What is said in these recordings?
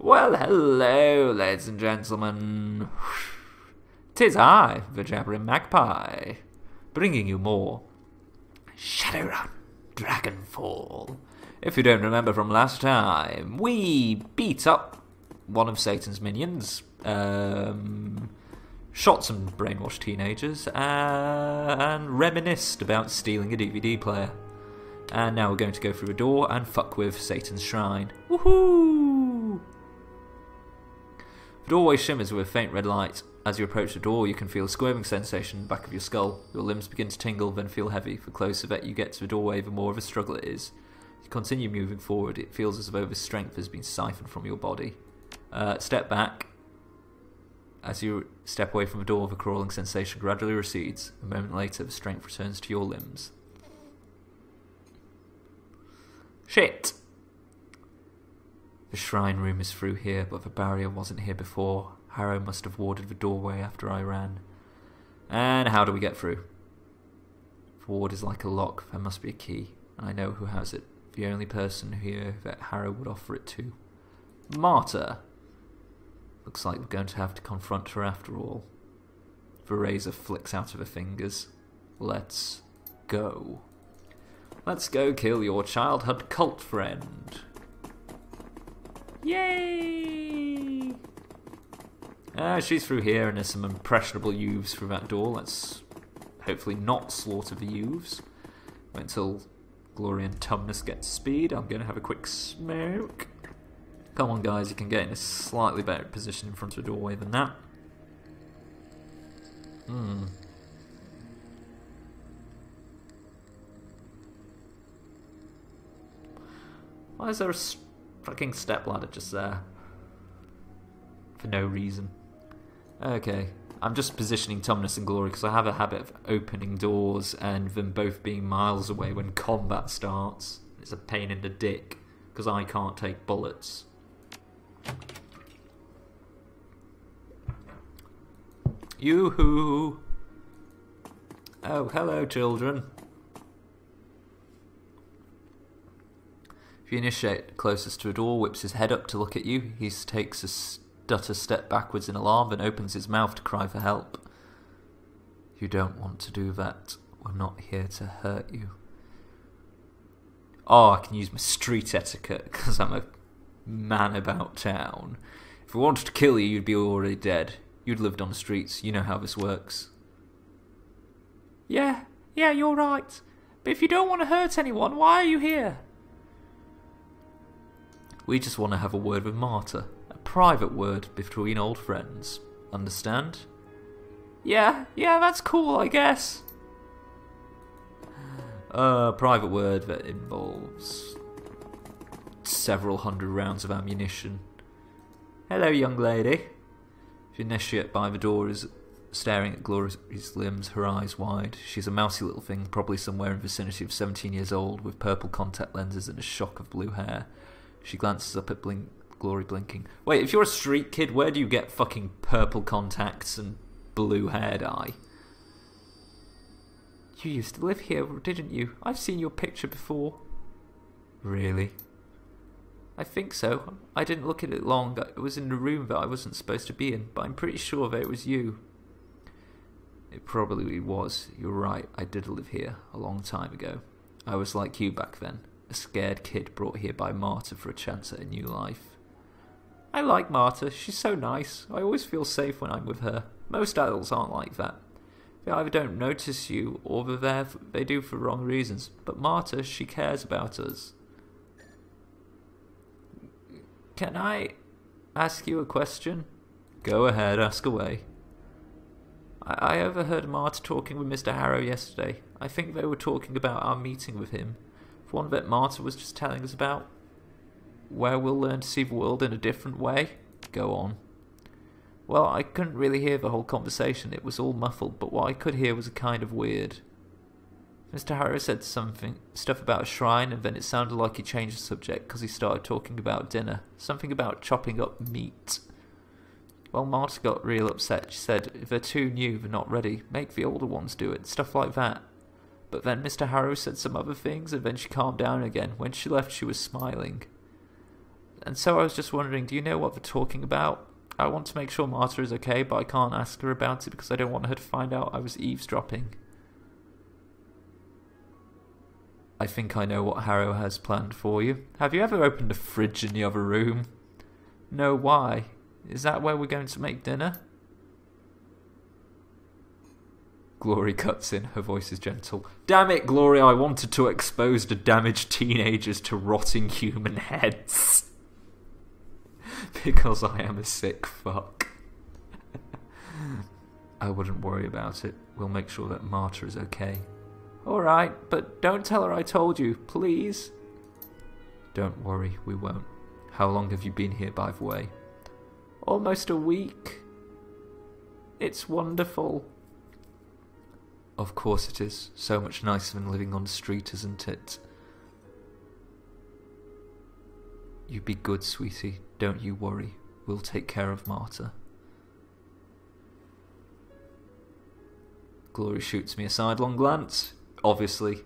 Well, hello, ladies and gentlemen. 'Tis I, the jabbering magpie, bringing you more Shadowrun Dragonfall. If you don't remember from last time, we beat up one of Satan's minions, shot some brainwashed teenagers, and reminisced about stealing a DVD player. And now we're going to go through a door and fuck with Satan's shrine. Woohoo! The doorway shimmers with a faint red light. As you approach the door, you can feel a squirming sensation in the back of your skull. Your limbs begin to tingle, then feel heavy. The closer that you get to the doorway, the more of a struggle it is. As you continue moving forward, it feels as though the strength has been siphoned from your body. Step back. As you step away from the door, the crawling sensation gradually recedes. A moment later, the strength returns to your limbs. Shit! The shrine room is through here, but the barrier wasn't here before. Harrow must have warded the doorway after I ran. And how do we get through? The ward is like a lock. There must be a key, and I know who has it. The only person here that Harrow would offer it to. Marta! Looks like we're going to have to confront her after all. The razor flicks out of her fingers. Let's go. Let's go kill your childhood cult friend. Yay! She's through here, and there's some impressionable youths through that door. Let's hopefully not slaughter the youths. Wait until Glory and Tumnus get to speed. I'm going to have a quick smoke. Come on, guys, you can get in a slightly better position in front of the doorway than that. Why is there a fucking stepladder just there? For no reason. Okay, I'm just positioning Tumnus and Glory because I have a habit of opening doors and them both being miles away when combat starts. It's a pain in the dick because I can't take bullets. Yoo-hoo! Oh, hello, children. If you initiate closest to a door, whips his head up to look at you, he takes a stutter step backwards in alarm and opens his mouth to cry for help. You don't want to do that. We're not here to hurt you. Oh, I can use my street etiquette because I'm a man about town. If we wanted to kill you, you'd be already dead. You'd lived on the streets. You know how this works. Yeah, you're right. But if you don't want to hurt anyone, why are you here? We just want to have a word with Marta. A private word between old friends. Understand? Yeah, that's cool, I guess. A private word that involves several hundred rounds of ammunition. Hello, young lady. The initiate by the door is staring at Glory's limbs, her eyes wide. She's a mousy little thing, probably somewhere in the vicinity of 17 years old, with purple contact lenses and a shock of blue hair. She glances up at Glory blinking. Wait, if you're a street kid, where do you get fucking purple contacts and blue hair dye? You used to live here, didn't you? I've seen your picture before. Really? I think so. I didn't look at it long. It was in the room that I wasn't supposed to be in, but I'm pretty sure that it was you. It probably was. You're right. I did live here a long time ago. I was like you back then. A scared kid brought here by Marta for a chance at a new life. I like Marta. She's so nice. I always feel safe when I'm with her. Most adults aren't like that. They either don't notice you or they do for wrong reasons. But Marta, she cares about us. Can I ask you a question? Go ahead, ask away. I overheard Marta talking with Mr. Harrow yesterday. I think they were talking about our meeting with him. The one that Marta was just telling us about. Where we'll learn to see the world in a different way. Go on. Well, I couldn't really hear the whole conversation. It was all muffled, but what I could hear was a kind of weird. Mr. Harrow said stuff about a shrine, and then it sounded like he changed the subject because he started talking about dinner. Something about chopping up meat. Well, Marta got real upset. She said, if they're too new, they're not ready. Make the older ones do it. Stuff like that. But then Mr. Harrow said some other things, and then she calmed down again. When she left, she was smiling. And so I was just wondering, do you know what they're talking about? I want to make sure Marta is okay, but I can't ask her about it because I don't want her to find out I was eavesdropping. I think I know what Harrow has planned for you. Have you ever opened a fridge in the other room? No, why? Is that where we're going to make dinner? Glory cuts in, her voice is gentle. Damn it, Glory, I wanted to expose the damaged teenagers to rotting human heads. Because I am a sick fuck. I wouldn't worry about it. We'll make sure that Marta is okay. Alright, but don't tell her I told you, please. Don't worry, we won't. How long have you been here, by the way? Almost a week. It's wonderful. Of course it is. So much nicer than living on the street, isn't it? You be good, sweetie. Don't you worry. We'll take care of Marta. Glory shoots me a sidelong glance. Obviously.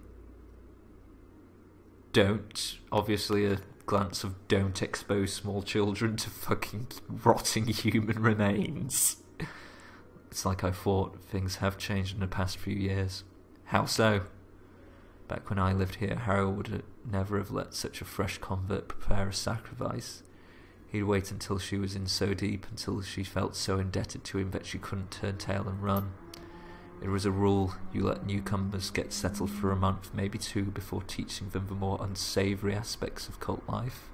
Don't. Obviously a glance of don't expose small children to fucking rotting human remains. It's like I thought. Things have changed in the past few years. How so? Back when I lived here, Harrow would never have let such a fresh convert prepare a sacrifice. He'd wait until she was in so deep, until she felt so indebted to him that she couldn't turn tail and run. It was a rule, you let newcomers get settled for a month, maybe two, before teaching them the more unsavoury aspects of cult life.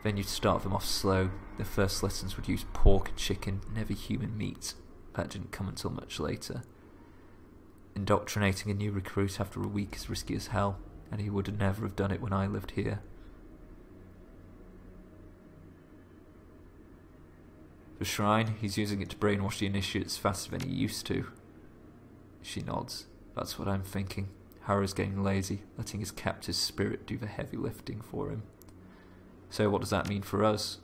Then you'd start them off slow. The first lessons would use pork and chicken, never human meat. That didn't come until much later. Indoctrinating a new recruit after a week is risky as hell, and he would never have done it when I lived here. The shrine, he's using it to brainwash the initiates faster than he used to. She nods. That's what I'm thinking. Harrow's getting lazy, letting his captive spirit do the heavy lifting for him. So what does that mean for us?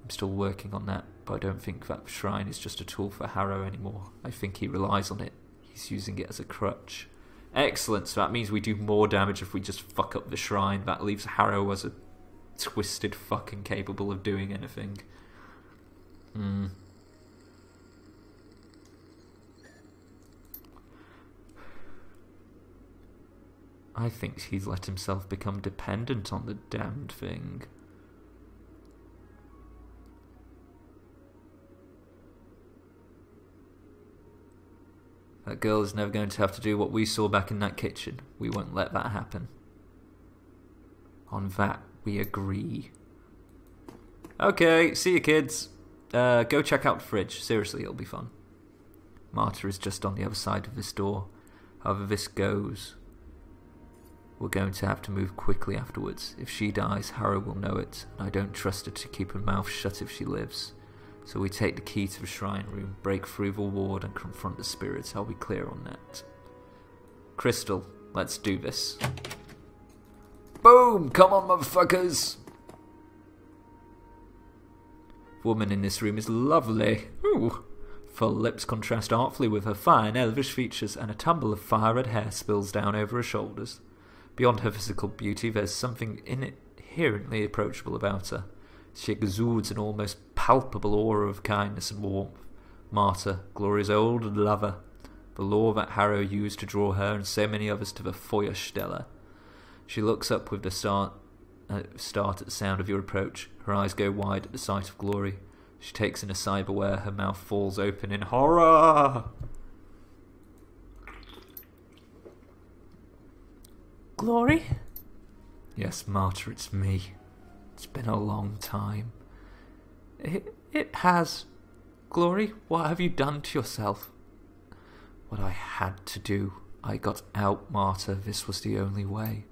I'm still working on that, but I don't think that shrine is just a tool for Harrow anymore. I think he relies on it. He's using it as a crutch. Excellent, so that means we do more damage if we just fuck up the shrine. That leaves Harrow as a twisted fuck incapable of doing anything. I think he's let himself become dependent on the damned thing. That girl is never going to have to do what we saw back in that kitchen. We won't let that happen. On that, we agree. Okay, see you kids. Go check out the fridge. Seriously, it'll be fun. Marta is just on the other side of this door. However this goes, we're going to have to move quickly afterwards. If she dies, Harrow will know it, and I don't trust her to keep her mouth shut if she lives. So we take the key to the shrine room, break through the ward, and confront the spirits. I'll be clear on that. Crystal, let's do this. Boom! Come on, motherfuckers! The woman in this room is lovely. Ooh. Full lips contrast artfully with her fine, elvish features, and a tumble of fire-red hair spills down over her shoulders. Beyond her physical beauty, there's something inherently approachable about her. She exudes an almost palpable aura of kindness and warmth. Marta, Glory's old lover, the law that Harrow used to draw her and so many others to the Feuerstelle. She looks up with the start at the sound of your approach. Her eyes go wide at the sight of Glory. She takes in a cyberware, her mouth falls open in horror. Glory? Yes, Marta, it's me. It's been a long time. It has. Glory, what have you done to yourself? What I had to do. I got out, Marta. This was the only way.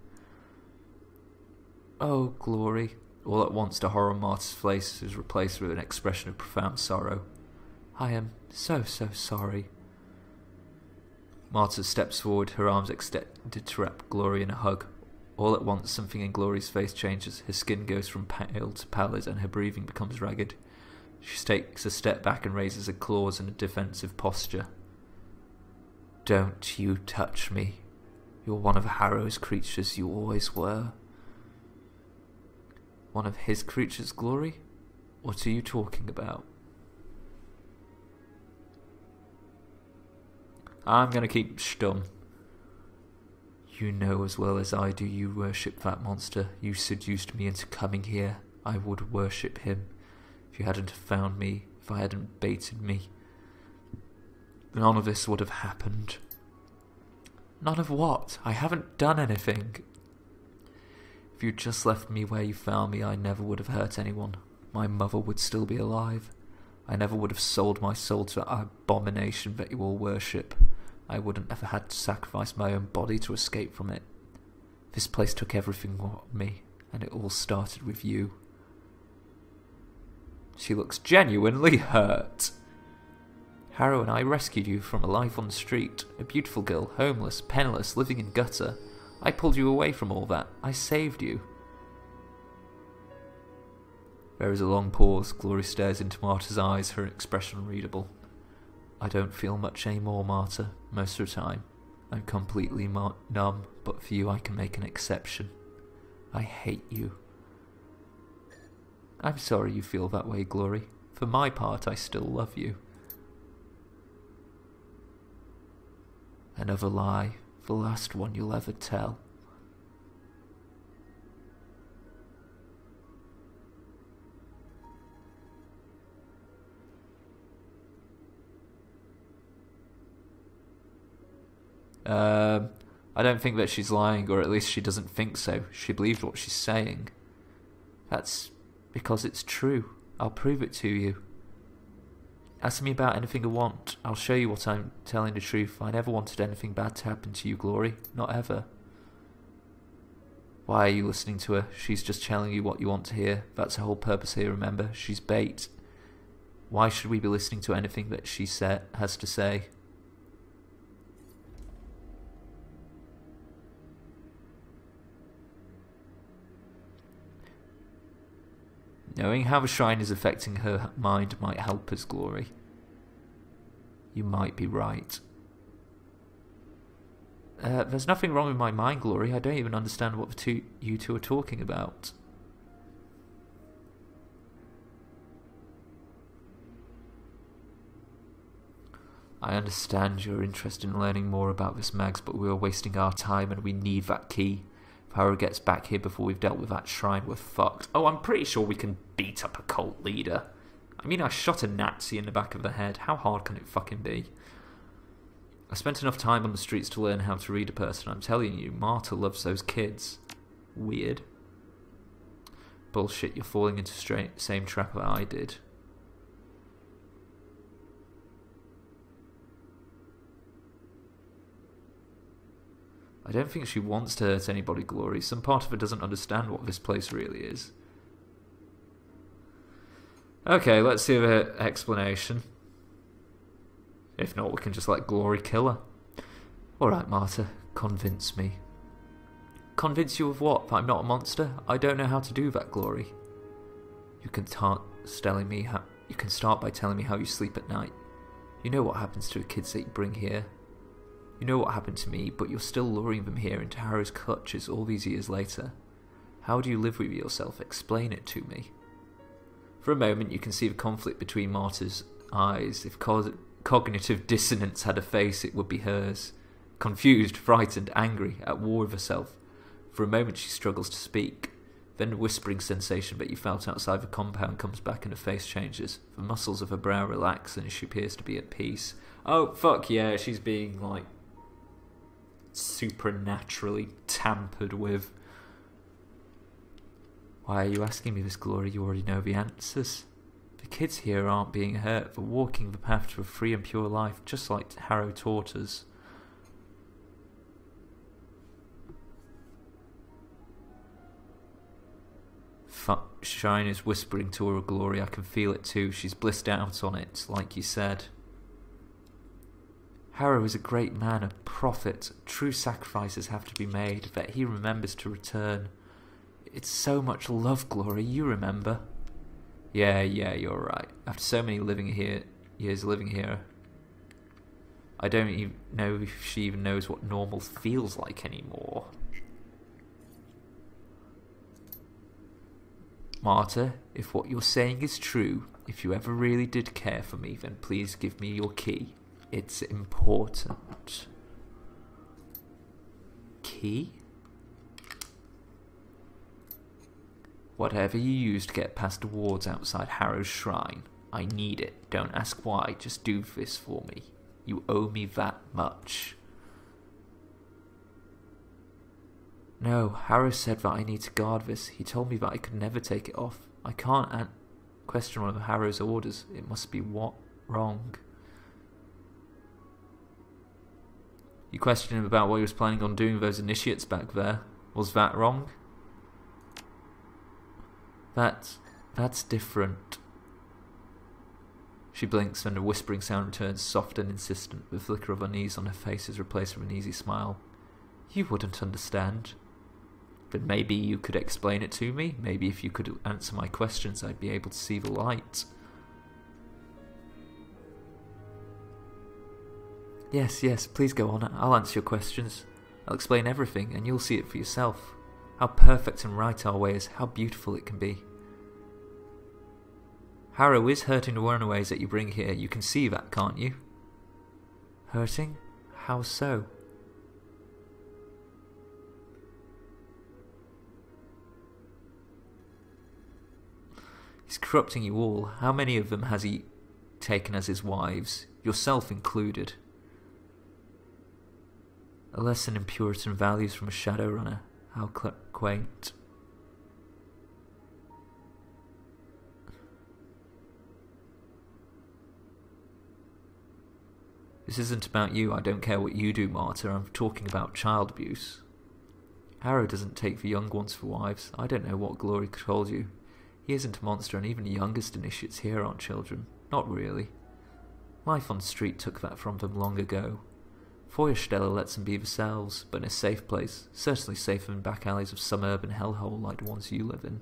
Oh, Glory. All at once the horror on Marta's face is replaced with an expression of profound sorrow. I am so sorry. Marta steps forward, her arms extended to wrap Glory in a hug. All at once something in Glory's face changes. Her skin goes from pale to pallid and her breathing becomes ragged. She takes a step back and raises her claws in a defensive posture. Don't you touch me. You're one of Harrow's creatures, you always were. One of his creatures, Glory? What are you talking about? I'm gonna keep stum. You know as well as I do you worship that monster. You seduced me into coming here. I would worship him. If you hadn't found me, if I hadn't baited me, none of this would have happened. None of what? I haven't done anything. If you'd just left me where you found me, I never would have hurt anyone. My mother would still be alive. I never would have sold my soul to that abomination that you all worship. I wouldn't have had to sacrifice my own body to escape from it. This place took everything from me, and it all started with you. She looks genuinely hurt. Harrow and I rescued you from a life on the street, a beautiful girl, homeless, penniless, living in gutter. I pulled you away from all that. I saved you. There is a long pause. Glory stares into Marta's eyes, her expression unreadable. I don't feel much anymore, Marta, most of the time. I'm completely numb, but for you I can make an exception. I hate you. I'm sorry you feel that way, Glory. For my part, I still love you. Another lie, the last one you'll ever tell. I don't think that she's lying, or at least she doesn't think so. She believes what she's saying. That's because it's true. I'll prove it to you. Ask me about anything you want. I'll show you what I'm telling the truth. I never wanted anything bad to happen to you, Glory. Not ever. Why are you listening to her? She's just telling you what you want to hear. That's her whole purpose here, remember? She's bait. Why should we be listening to anything that she has to say? Knowing how the shrine is affecting her mind might help us, Glory. You might be right. There's nothing wrong with my mind, Glory. I don't even understand what you two are talking about. I understand you're interested in learning more about this, Mags, but we are wasting our time and we need that key. If Harrow gets back here before we've dealt with that shrine, we're fucked. Oh, I'm pretty sure we can beat up a cult leader. I mean, I shot a Nazi in the back of the head. How hard can it fucking be? I spent enough time on the streets to learn how to read a person. I'm telling you, Marta loves those kids. Weird. Bullshit, you're falling into the same trap that I did. I don't think she wants to hurt anybody, Glory. Some part of her doesn't understand what this place really is. Okay, let's see the explanation. If not, we can just let Glory kill her. Alright, Marta, convince me. Convince you of what? That I'm not a monster? I don't know how to do that, Glory. You can start by telling me how you sleep at night. You know what happens to the kids that you bring here. You know what happened to me, but you're still luring them here into Harrow's clutches all these years later. How do you live with yourself? Explain it to me. For a moment, you can see the conflict between Marta's eyes. If cognitive dissonance had a face, it would be hers. Confused, frightened, angry, at war with herself. For a moment, she struggles to speak. Then the whispering sensation that you felt outside the compound comes back and her face changes. The muscles of her brow relax and she appears to be at peace. Oh, fuck yeah, she's being, like, supernaturally tampered with. Why are you asking me this, Glory? You already know the answers. The kids here aren't being hurt. They're walking the path to a free and pure life, just like Harrow taught us. Shine is whispering to her, Glory. I can feel it too. She's blissed out on it, like you said. Harrow is a great man, a prophet. True sacrifices have to be made, that he remembers to return. It's so much love, Glory, you remember. Yeah, you're right. After so many years living here, I don't even know if she even knows what normal feels like anymore. Marta, if what you're saying is true, if you ever really did care for me, then please give me your key. It's important. Key? Whatever you use to get past the wards outside Harrow's shrine. I need it. Don't ask why. Just do this for me. You owe me that much. No, Harrow said that I need to guard this. He told me that I could never take it off. I can't question one of Harrow's orders. It must be wrong. You questioned him about what he was planning on doing with those initiates back there. Was that wrong? That's different. She blinks and a whispering sound returns, soft and insistent. The flicker of unease on her face is replaced with an easy smile. You wouldn't understand. But maybe you could explain it to me. Maybe if you could answer my questions, I'd be able to see the light. Yes, please go on. I'll answer your questions. I'll explain everything, and you'll see it for yourself. How perfect and right our way is, how beautiful it can be. Harrow is hurting the runaways that you bring here. You can see that, can't you? Hurting? How so? He's corrupting you all. How many of them has he taken as his wives? Yourself included. A lesson in Puritan values from a Shadowrunner. How quaint. This isn't about you. I don't care what you do, Marta. I'm talking about child abuse. Harrow doesn't take the young ones for wives. I don't know what Glory told you. He isn't a monster, and even the youngest initiates here aren't children. Not really. Life on the street took that from them long ago. Feuersteller lets them be themselves, but in a safe place. Certainly safer than back alleys of some urban hellhole like the ones you live in.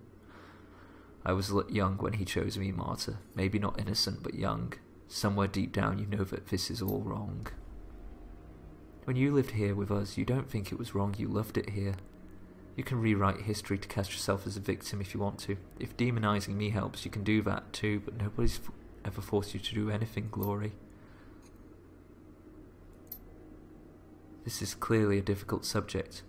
I was young when he chose me, Marta. Maybe not innocent, but young. Somewhere deep down you know that this is all wrong. When you lived here with us, you don't think it was wrong, you loved it here. You can rewrite history to cast yourself as a victim if you want to. If demonizing me helps, you can do that too, but nobody's ever forced you to do anything, Glory. This is clearly a difficult subject.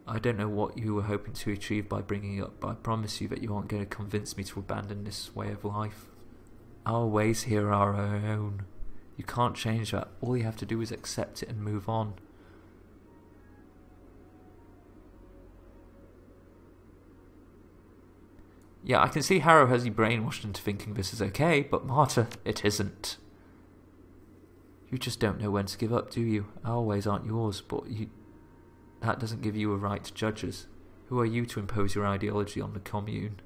I don't know what you were hoping to achieve by bringing it up, but I promise you that you aren't going to convince me to abandon this way of life. Our ways here are our own. You can't change that. All you have to do is accept it and move on. Yeah, I can see Harrow has you brainwashed into thinking this is okay, but Marta, it isn't. You just don't know when to give up, do you? Our ways aren't yours, but that doesn't give you a right to judge us. Who are you to impose your ideology on the commune?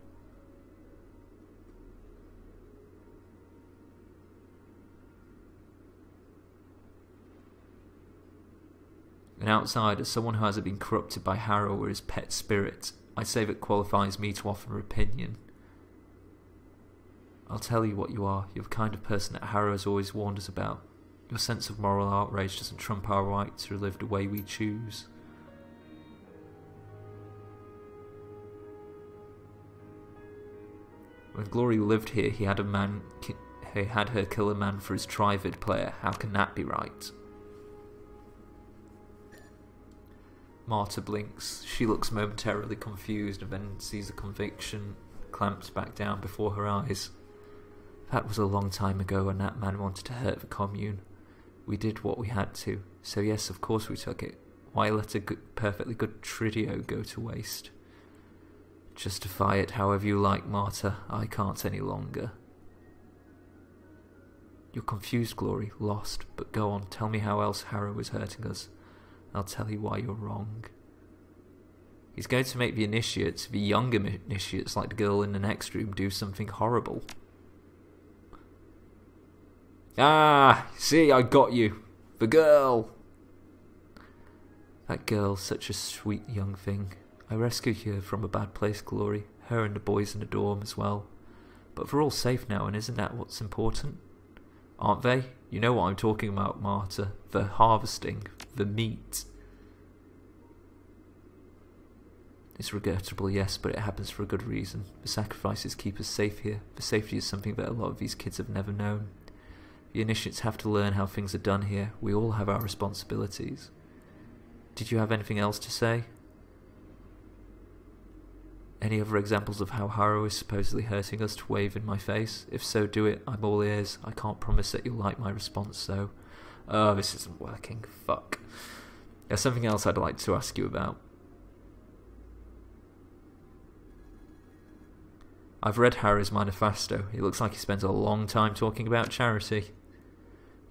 An outsider, someone who hasn't been corrupted by Harrow or his pet spirit, I say that qualifies me to offer an opinion. I'll tell you what you are. You're the kind of person that Harrow has always warned us about. Your sense of moral outrage doesn't trump our right to live the way we choose. When Glory lived here, he had her kill a man for his Trivid player. How can that be right? Marta blinks. She looks momentarily confused and then sees the conviction clamped back down before her eyes. That was a long time ago, and that man wanted to hurt the commune. We did what we had to, so yes, of course we took it. Why let a perfectly good Tridio go to waste? Justify it however you like, Marta. I can't any longer. You're confused, Glory, lost, but go on, tell me how else Harrow is hurting us. I'll tell you why you're wrong. He's going to make the initiates, the younger initiates like the girl in the next room, do something horrible. Ah, see, I got you. The girl. That girl, such a sweet young thing. I rescued her from a bad place, Glory. Her and the boys in the dorm as well. But they're all safe now, and isn't that what's important? Aren't they? You know what I'm talking about, Marta. The harvesting. The meat. It's regrettable, yes, but it happens for a good reason. The sacrifices keep us safe here. The safety is something that a lot of these kids have never known. The initiates have to learn how things are done here. We all have our responsibilities. Did you have anything else to say? Any other examples of how Harrow is supposedly hurting us to wave in my face? If so, do it. I'm all ears. I can't promise that you'll like my response, though. Oh, this isn't working. Fuck. There's something else I'd like to ask you about. I've read Harrow's manifesto. It looks like he spends a long time talking about charity.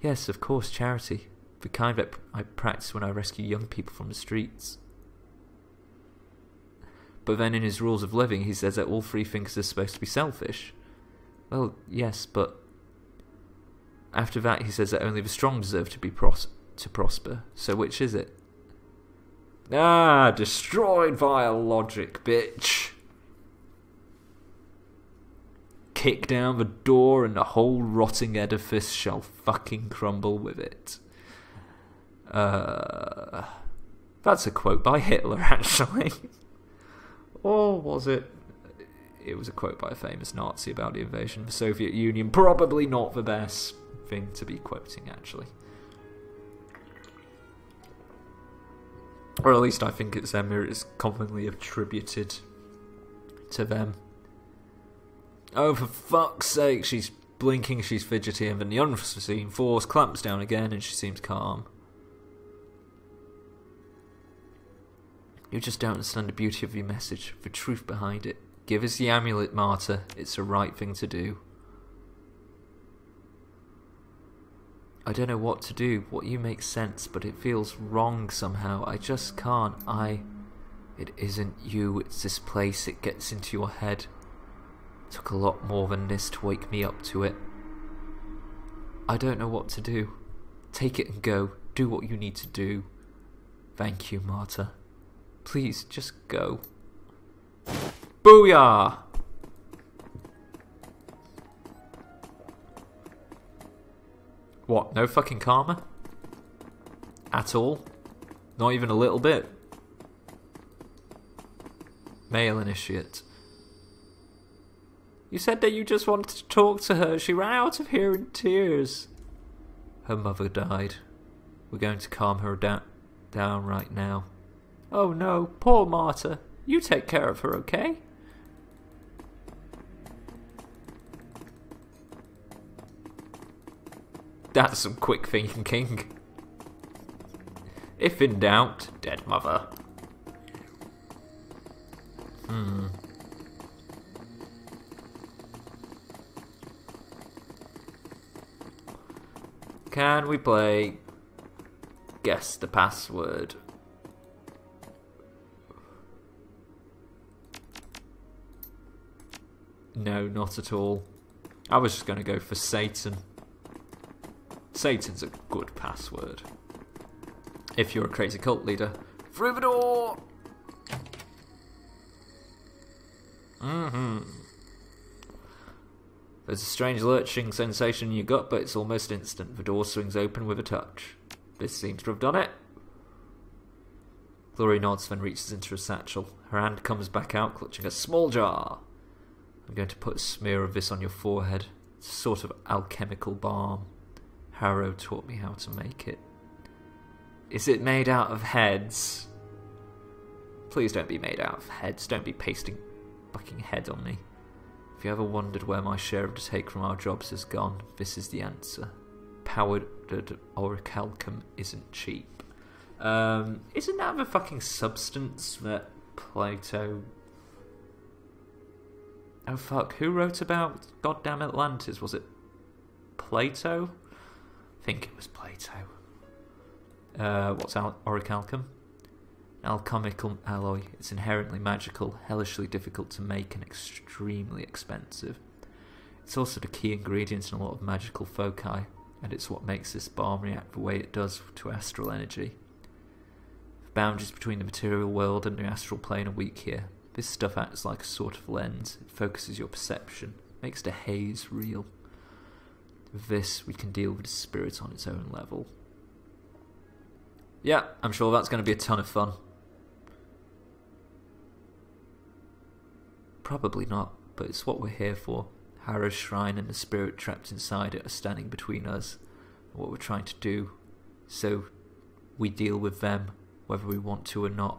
Yes, of course, charity. The kind that I practice when I rescue young people from the streets. But then in his rules of living, he says that all free thinkers are supposed to be selfish. Well, yes, but after that he says that only the strong deserve to be prosper. So which is it? Ah, destroyed via logic, bitch. Kick down the door and the whole rotting edifice shall fucking crumble with it. That's a quote by Hitler, actually. Or was it? It was a quote by a famous Nazi about the invasion of the Soviet Union. Probably not the best thing to be quoting, actually. Or at least I think it's commonly attributed to them. Oh, for fuck's sake, she's blinking, she's fidgety, and then the unforeseen force clamps down again and she seems calm. You just don't understand the beauty of your message, the truth behind it. Give us the amulet, Martyr. It's the right thing to do. I don't know what to do. What you make sense, but it feels wrong somehow. I just can't. It isn't you, it's this place. It gets into your head. It took a lot more than this to wake me up to it. I don't know what to do. Take it and go. Do what you need to do. Thank you, Martyr. Please, just go. Booyah! What, no fucking karma? At all? Not even a little bit? Male initiate. You said that you just wanted to talk to her. She ran out of here in tears. Her mother died. We're going to calm her down right now. Oh no, poor Martyr. You take care of her, okay? That's some quick thinking. If in doubt, dead mother. Can we play Guess the Password? No, not at all. I was just going to go for Satan. Satan's a good password. If you're a crazy cult leader. Through the door! There's a strange lurching sensation in your gut, but it's almost instant. The door swings open with a touch. This seems to have done it. Glory nods, then reaches into her satchel. Her hand comes back out, clutching a small jar. I'm going to put a smear of this on your forehead. It's a sort of alchemical balm. Harrow taught me how to make it. Is it made out of heads? Please don't be made out of heads. Don't be pasting fucking head on me. If you ever wondered where my share of the take from our jobs has gone, this is the answer. Powdered orichalcum isn't cheap. Isn't that the fucking substance that Plato... Oh fuck, who wrote about goddamn Atlantis? Was it Plato? I think it was Plato. What's orichalcum? An alchemical alloy. It's inherently magical, hellishly difficult to make, and extremely expensive. It's also the key ingredient in a lot of magical foci, and it's what makes this balm react the way it does to astral energy. The boundaries between the material world and the astral plane are weak here. This stuff acts like a sort of lens. It focuses your perception, makes the haze real. With this, we can deal with the spirit on its own level. Yeah, I'm sure that's going to be a ton of fun. Probably not, but it's what we're here for. Harrow's shrine and the spirit trapped inside it are standing between us and what we're trying to do. So we deal with them, whether we want to or not.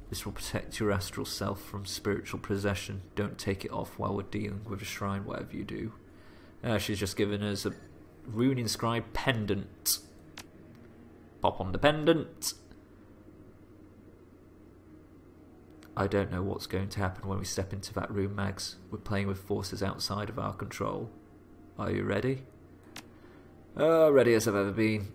This will protect your astral self from spiritual possession. Don't take it off while we're dealing with a shrine, whatever you do. She's just given us a rune-inscribed pendant. Pop on the pendant. I don't know what's going to happen when we step into that room, Mags. We're playing with forces outside of our control. Are you ready? Ready as I've ever been.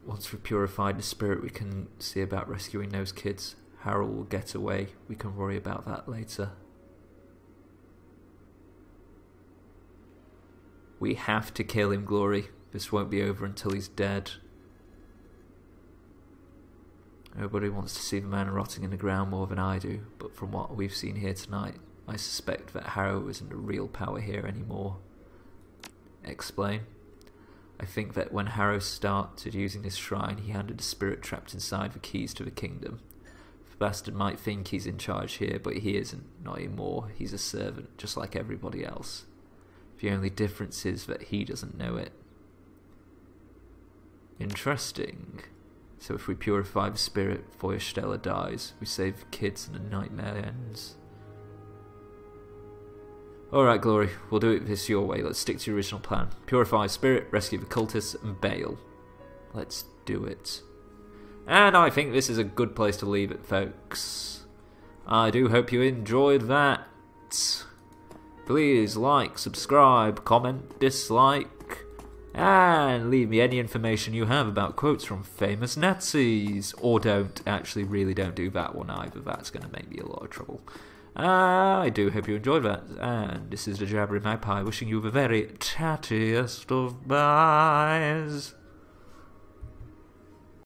Once we've purified the spirit, we can see about rescuing those kids. Harold will get away. We can worry about that later. We have to kill him, Glory. This won't be over until he's dead. Nobody wants to see the man rotting in the ground more than I do, but from what we've seen here tonight, I suspect that Harrow isn't the real power here anymore. Explain. I think that when Harrow started using this shrine, he handed the spirit trapped inside the keys to the kingdom. The bastard might think he's in charge here, but he isn't, not anymore. He's a servant, just like everybody else. The only difference is that he doesn't know it. Interesting. So if we purify the spirit before Stella dies, we save the kids and the nightmare ends. Alright, Glory, we'll do it this your way. Let's stick to your original plan. Purify spirit, rescue the cultists, and bail. Let's do it. And I think this is a good place to leave it, folks. I do hope you enjoyed that. Please like, subscribe, comment, dislike, and leave me any information you have about quotes from famous Nazis. Or don't, actually really don't do that one either. That's going to make me a lot of trouble. I do hope you enjoyed that, and this is the Jabbering Magpie wishing you the very tattiest of byes.